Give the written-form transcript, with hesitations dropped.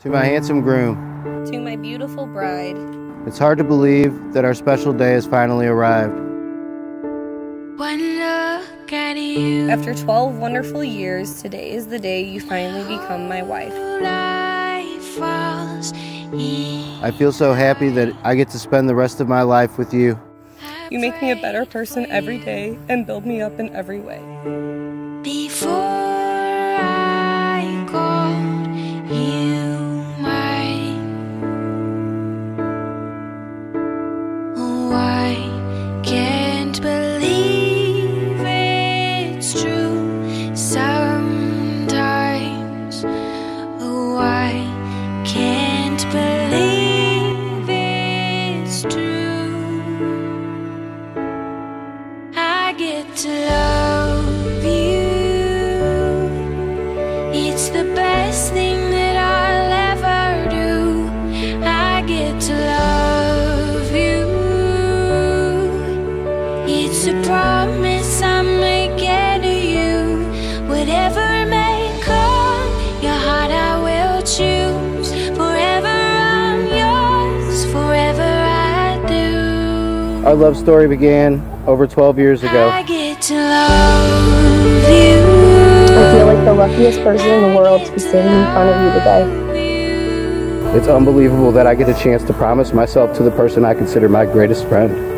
To my handsome groom. To my beautiful bride. It's hard to believe that our special day has finally arrived. One look at you. After 12 wonderful years, today is the day you finally become my wife. I feel so happy that I get to spend the rest of my life with you. You make me a better person every day and build me up in every way. Before I called you mine, oh, I can't believe it's true sometimes. Oh, I can't believe it's true. I get to love you. It's the best thing that I'll ever do. I get to love you. It's a promise I'm making to you. Whatever may come, your heart I will choose. Forever I'm yours, forever I do. Our love story began over 12 years ago. I get to love you. I feel like the luckiest person in the world to be standing in front of you today. It's unbelievable that I get a chance to promise myself to the person I consider my greatest friend.